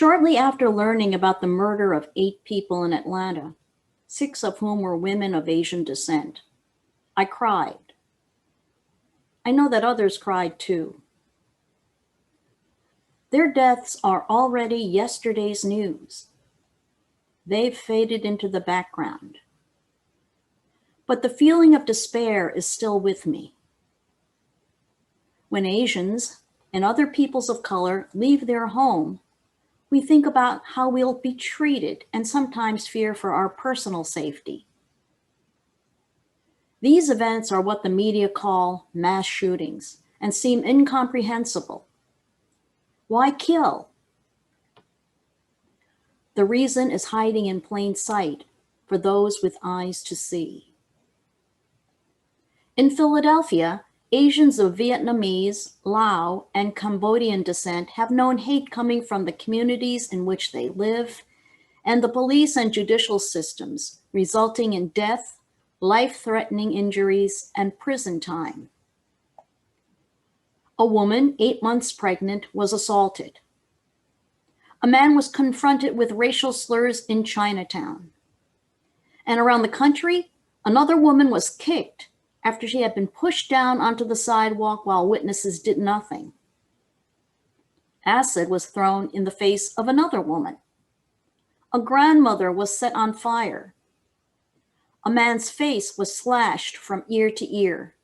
Shortly after learning about the murder of 8 people in Atlanta, 6 of whom were women of Asian descent, I cried. I know that others cried too. Their deaths are already yesterday's news. They've faded into the background. But the feeling of despair is still with me. When Asians and other peoples of color leave their home, we think about how we'll be treated and sometimes fear for our personal safety. These events are what the media call mass shootings and seem incomprehensible. Why kill? The reason is hiding in plain sight for those with eyes to see. In Philadelphia, Asians of Vietnamese, Lao, and Cambodian descent have known hate coming from the communities in which they live and the police and judicial systems, resulting in death, life-threatening injuries, and prison time. A woman, 8 months pregnant, was assaulted. A man was confronted with racial slurs in Chinatown. And around the country, another woman was kicked after she had been pushed down onto the sidewalk while witnesses did nothing. Acid was thrown in the face of another woman. A grandmother was set on fire. A man's face was slashed from ear to ear.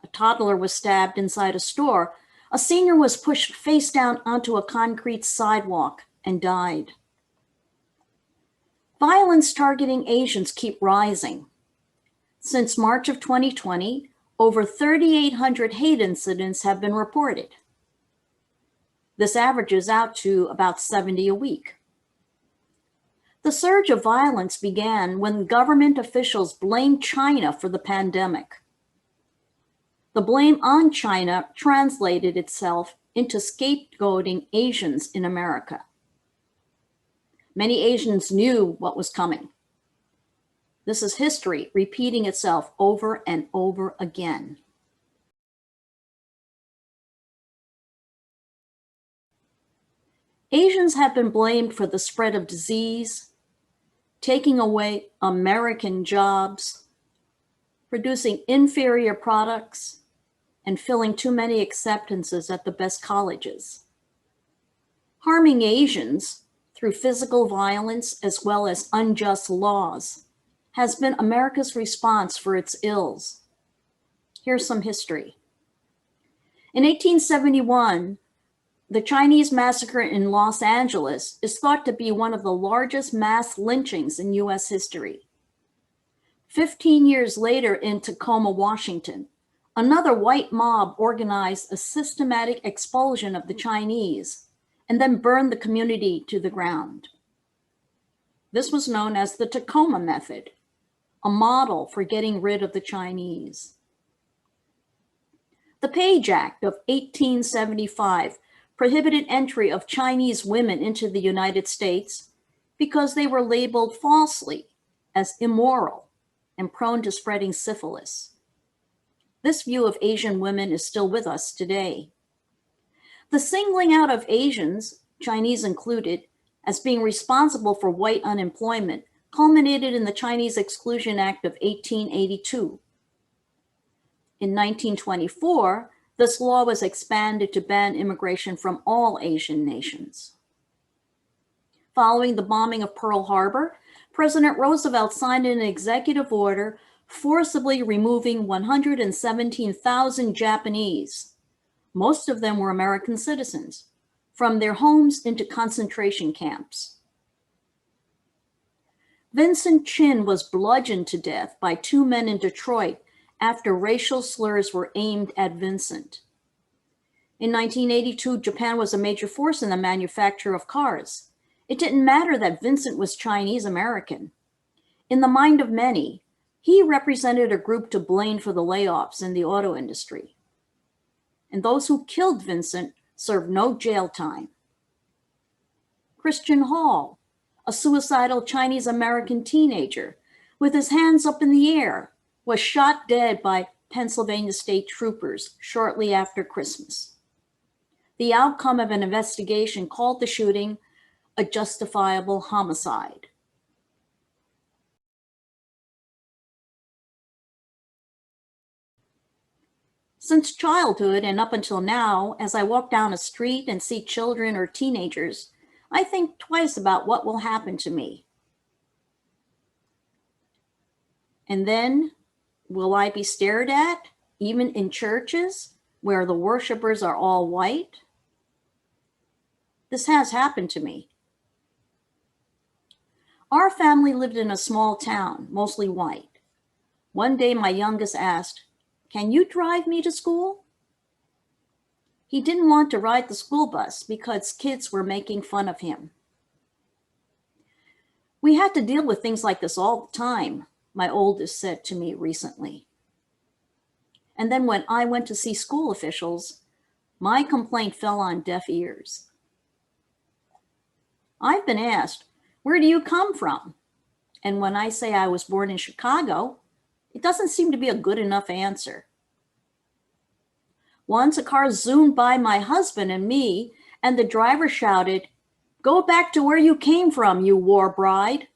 A toddler was stabbed inside a store. A senior was pushed face down onto a concrete sidewalk and died. Violence targeting Asians keep rising. Since March of 2020, over 3,800 hate incidents have been reported. This averages out to about 70 a week. The surge of violence began when government officials blamed China for the pandemic. The blame on China translated itself into scapegoating Asians in America. Many Asians knew what was coming. This is history repeating itself over and over again. Asians have been blamed for the spread of disease, taking away American jobs, producing inferior products, and filling too many acceptances at the best colleges. Harming Asians through physical violence as well as unjust laws has been America's response for its ills. Here's some history. In 1871, the Chinese massacre in Los Angeles is thought to be one of the largest mass lynchings in US history. 15 years later in Tacoma, Washington, another white mob organized a systematic expulsion of the Chinese and then burned the community to the ground. This was known as the Tacoma method, a model for getting rid of the Chinese. The Page Act of 1875 prohibited entry of Chinese women into the United States because they were labeled falsely as immoral and prone to spreading syphilis. This view of Asian women is still with us today. The singling out of Asians, Chinese included, as being responsible for white unemployment culminated in the Chinese Exclusion Act of 1882. In 1924, this law was expanded to ban immigration from all Asian nations. Following the bombing of Pearl Harbor, President Roosevelt signed an executive order forcibly removing 117,000 Japanese, most of them were American citizens, from their homes into concentration camps. Vincent Chin was bludgeoned to death by 2 men in Detroit after racial slurs were aimed at Vincent. In 1982, Japan was a major force in the manufacture of cars. It didn't matter that Vincent was Chinese American. In the mind of many, he represented a group to blame for the layoffs in the auto industry. And those who killed Vincent served no jail time. Christian Hall, a suicidal Chinese American teenager with his hands up in the air, was shot dead by Pennsylvania state troopers shortly after Christmas. the outcome of an investigation called the shooting a justifiable homicide. Since childhood and up until now, as I walk down a street and see children or teenagers, I think twice about what will happen to me. And then, will I be stared at, even in churches where the worshipers are all white? This has happened to me. Our family lived in a small town, mostly white. One day my youngest asked, "Can you drive me to school?" He didn't want to ride the school bus because kids were making fun of him. We had to deal with things like this all the time, my oldest said to me recently. And then when I went to see school officials, my complaint fell on deaf ears. I've been asked, "Where do you come from?" And when I say I was born in Chicago, it doesn't seem to be a good enough answer. Once a car zoomed by my husband and me, and the driver shouted, "Go back to where you came from, you war bride."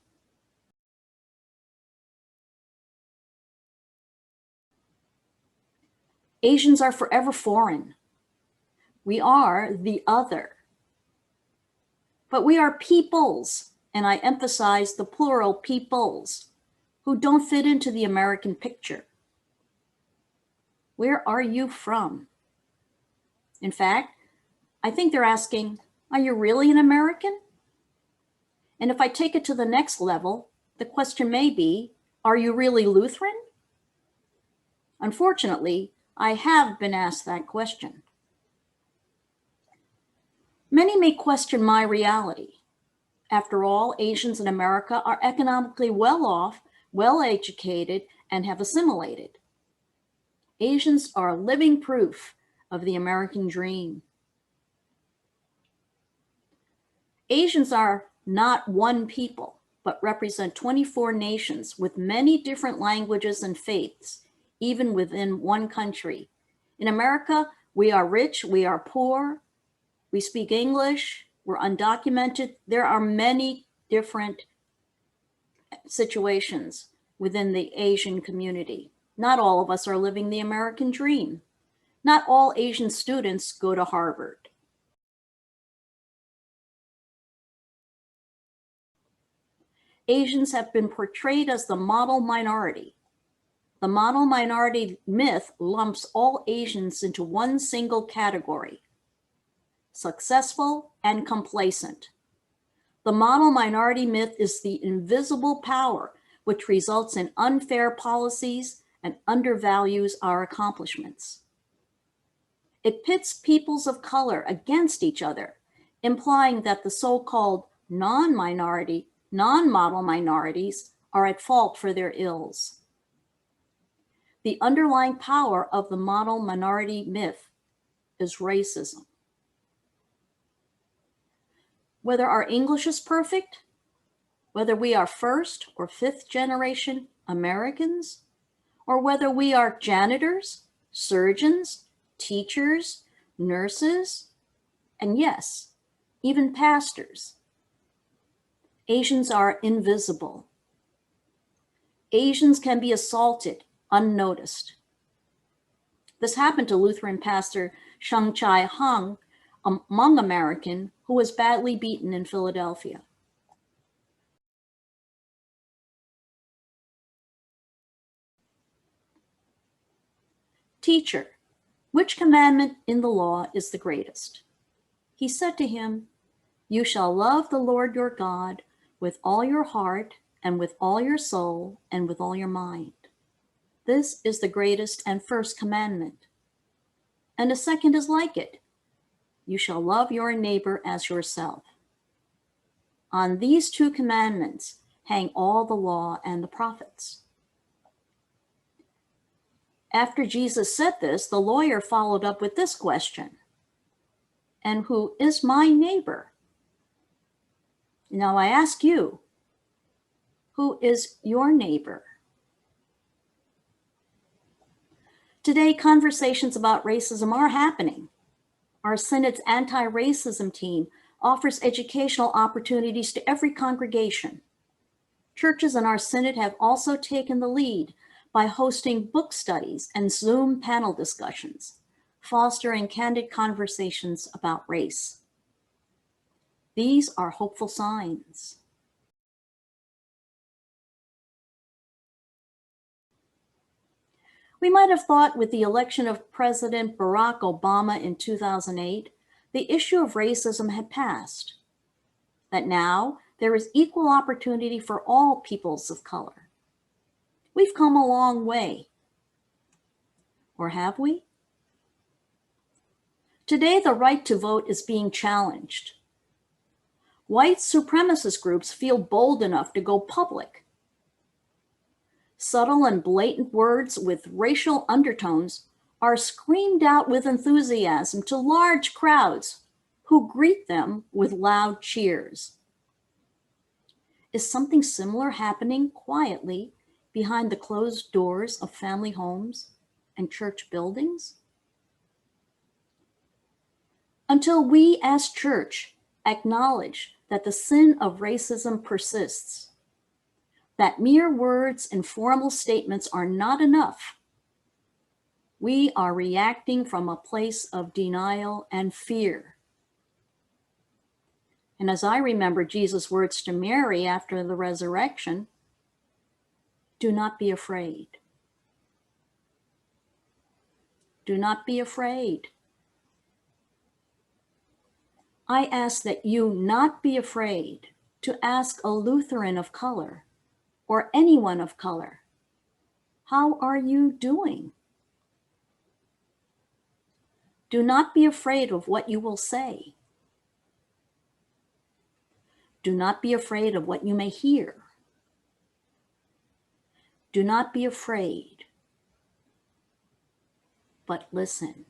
Asians are forever foreign. We are the other. But we are peoples, and I emphasize the plural peoples, who don't fit into the American picture. Where are you from? In fact, I think they're asking, are you really an American? And if I take it to the next level, the question may be, are you really Lutheran? Unfortunately, I have been asked that question. Many may question my reality. After all, Asians in America are economically well off, well educated, and have assimilated. Asians are living proof of the American dream. Asians are not one people, but represent 24 nations with many different languages and faiths, even within one country. In America, we are rich, we are poor, we speak English, we're undocumented. There are many different situations within the Asian community. Not all of us are living the American dream. Not all Asian students go to Harvard. Asians have been portrayed as the model minority. The model minority myth lumps all Asians into one single category: successful and complacent. The model minority myth is the invisible power which results in unfair policies and undervalues our accomplishments. It pits peoples of color against each other, implying that the so-called non-minority, non-model minorities are at fault for their ills. The underlying power of the model minority myth is racism. Whether our English is perfect, whether we are first or fifth generation Americans, or whether we are janitors, surgeons, teachers, nurses, and yes, even pastors, Asians are invisible. Asians can be assaulted unnoticed. This happened to Lutheran pastor Sheng Chai Hung, a Hmong American who was badly beaten in Philadelphia. "Teacher, which commandment in the law is the greatest?" He said to him, "You shall love the Lord your God with all your heart and with all your soul and with all your mind. This is the greatest and first commandment. And the second is like it. You shall love your neighbor as yourself. On these two commandments hang all the law and the prophets." After Jesus said this, the lawyer followed up with this question: "And who is my neighbor?" Now I ask you, who is your neighbor? Today, conversations about racism are happening. Our Synode's anti-racism team offers educational opportunities to every congregation. Churches in our Synod have also taken the lead by hosting book studies and Zoom panel discussions, fostering candid conversations about race. These are hopeful signs. We might have thought with the election of President Barack Obama in 2008, the issue of racism had passed, that now there is equal opportunity for all peoples of color. We've come a long way. Or have we? Today, the right to vote is being challenged. White supremacist groups feel bold enough to go public. Subtle and blatant words with racial undertones are screamed out with enthusiasm to large crowds who greet them with loud cheers. Is something similar happening quietly behind the closed doors of family homes and church buildings? Until we as church acknowledge that the sin of racism persists, that mere words and formal statements are not enough, we are reacting from a place of denial and fear. And as I remember Jesus' words to Mary after the resurrection, do not be afraid. Do not be afraid. I ask that you not be afraid to ask a Lutheran of color or anyone of color, how are you doing? Do not be afraid of what you will say. Do not be afraid of what you may hear. Do not be afraid, but listen.